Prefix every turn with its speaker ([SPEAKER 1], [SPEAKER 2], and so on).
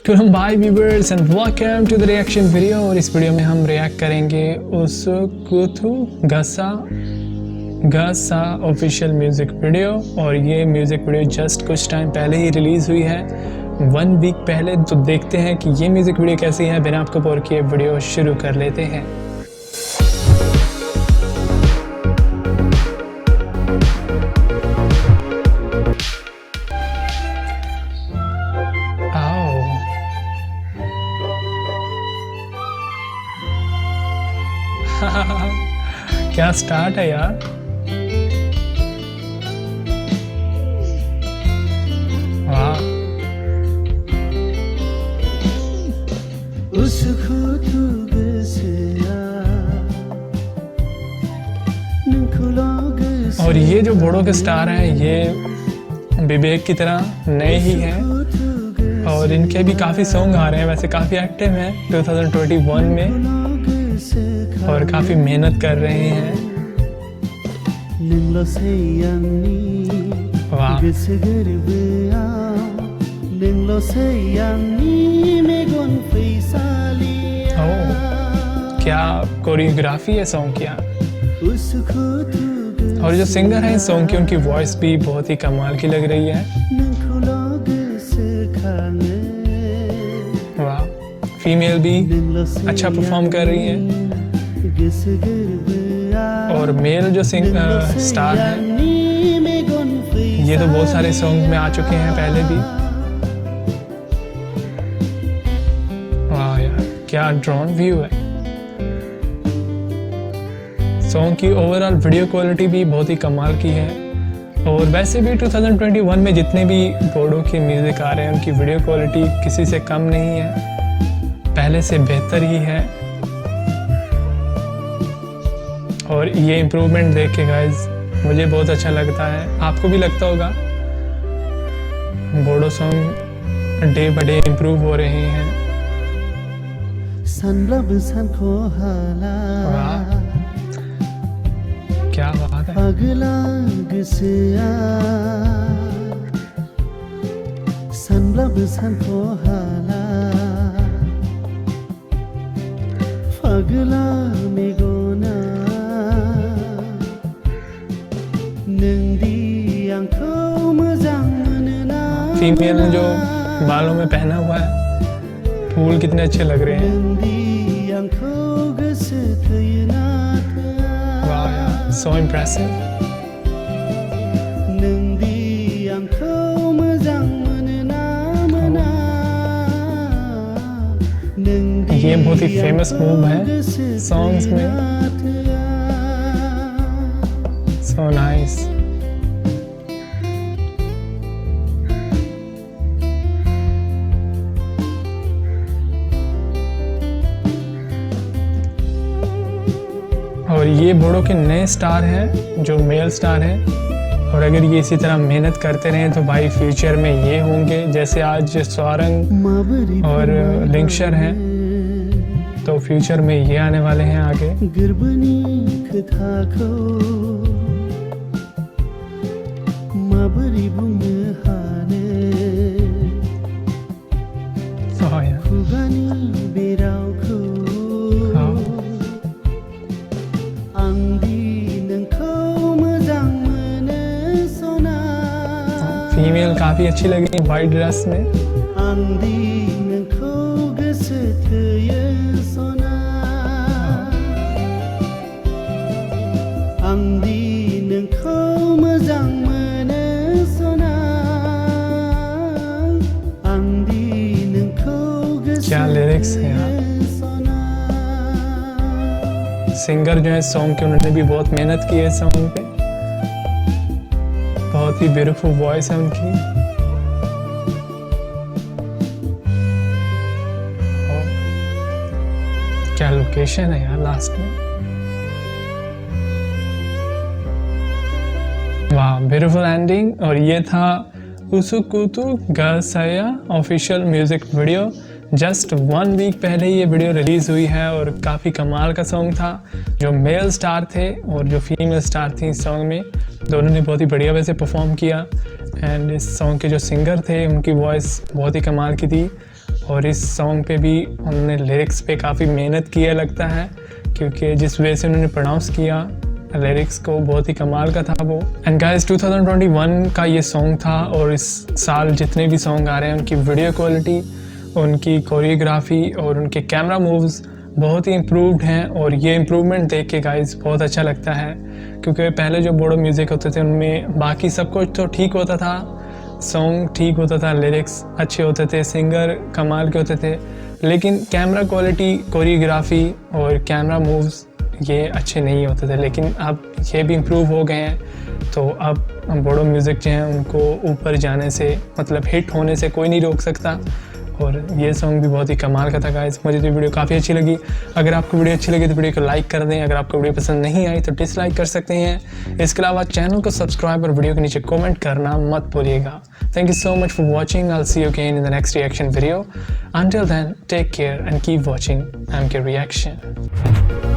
[SPEAKER 1] Hi viewers and welcome to the reaction video। और इस video में हम रिएक्ट करेंगे उसकुतु गसा ऑफिशियल म्यूज़िक वीडियो। और ये म्यूज़िक वीडियो जस्ट कुछ टाइम पहले ही रिलीज़ हुई है, 1 वीक पहले। तो देखते हैं कि ये म्यूज़िक वीडियो कैसी है। बिना आपको बोर किए वीडियो शुरू कर लेते हैं। क्या स्टार्ट है यार। वाह, और ये जो बोडो के स्टार हैं ये विवेक की तरह नए ही हैं और इनके भी काफ़ी सॉन्ग आ रहे हैं। वैसे काफ़ी एक्टिव हैं 2021 में और काफ़ी मेहनत कर रहे हैं। वाह, क्या कोरियोग्राफी है सॉन्ग की। और जो सिंगर है सॉन्ग की, उनकी वॉइस भी बहुत ही कमाल की लग रही है। वाह, फीमेल भी अच्छा परफॉर्म कर रही है। और मेल जो स्टार है ये तो बहुत सारे सॉन्ग में आ चुके हैं पहले भी। वाह यार, क्या ड्रोन व्यू है। सॉन्ग की ओवरऑल वीडियो क्वालिटी भी बहुत ही कमाल की है। और वैसे भी 2021 में जितने भी बोडो के म्यूज़िक आ रहे हैं उनकी वीडियो क्वालिटी किसी से कम नहीं है, पहले से बेहतर ही है। और ये इम्प्रूवमेंट देख के गाइज मुझे बहुत अच्छा लगता है, आपको भी लगता होगा। Bodo song day by day improve हो रहे हैं। वाह, क्या बात है। फीमेल ने जो बालों में पहना हुआ है फूल कितने अच्छे लग रहे हैं। वाह, सो इम्प्रेसिव। ये बहुत ही फेमस मूव है सॉन्ग्स में। So nice. और ये बोडो के नए स्टार हैं जो मेल स्टार हैं। और अगर ये इसी तरह मेहनत करते रहें तो भाई फ्यूचर में ये होंगे जैसे आज स्वारंग और लिंक्शर हैं, तो फ्यूचर में ये आने वाले हैं आगे। फीमेल काफी अच्छी लगी वाइट ड्रेस में। क्या लिरिक्स है यार। सिंगर जो है सॉन्ग के, उन्होंने भी बहुत मेहनत की है सॉन्ग पे। बहुत ही ब्यूटीफुल वॉइस है उनकी। क्या लोकेशन है यार लास्ट में। वाह, ब्यूटीफुल एंडिंग। और ये था उसकुतु गसा official music video. Just 1 week पहले ये वीडियो रिलीज़ हुई है और काफ़ी कमाल का सॉन्ग था। जो मेल स्टार थे और जो फीमेल स्टार थी इस सॉन्ग में, दोनों ने बहुत ही बढ़िया वैसे परफॉर्म किया। एंड इस सॉन्ग के जो सिंगर थे उनकी वॉइस बहुत ही कमाल की थी और इस सॉन्ग पे भी उन्होंने लिरिक्स पे काफ़ी मेहनत की है लगता है, क्योंकि जिस वे से उन्होंने प्रोनाउंस किया लिरिक्स को बहुत ही कमाल का था वो। एंड गाइस 2021 का ये सॉन्ग था और इस साल जितने भी सॉन्ग आ रहे हैं उनकी वीडियो क्वालिटी, उनकी कोरियोग्राफी और उनके कैमरा मूव्स बहुत ही इम्प्रूव्ड हैं। और ये इम्प्रूवमेंट देख के गाइस बहुत अच्छा लगता है, क्योंकि पहले जो बोडो म्यूज़िक होते थे उनमें बाकी सब कुछ तो ठीक होता था, सॉन्ग ठीक होता था, लिरिक्स अच्छे होते थे, सिंगर कमाल के होते थे, लेकिन कैमरा क्वालिटी, कोरियोग्राफी और कैमरा मूव्स ये अच्छे नहीं होते थे। लेकिन अब ये भी इम्प्रूव हो गए हैं, तो अब बोडो म्यूज़िक जो हैं उनको ऊपर जाने से, मतलब हिट होने से कोई नहीं रोक सकता। और ये सॉन्ग भी बहुत ही कमाल का था गाइस। मुझे तो वीडियो काफ़ी अच्छी लगी। अगर आपको वीडियो अच्छी लगी तो वीडियो को लाइक कर दें, अगर आपको वीडियो पसंद नहीं आई तो डिसलाइक कर सकते हैं। इसके अलावा चैनल को सब्सक्राइब और वीडियो के नीचे कमेंट करना मत भूलिएगा। Thank you so much for watching. I will see you again in the next reaction video. Until then take care and keep watching MK Reaction।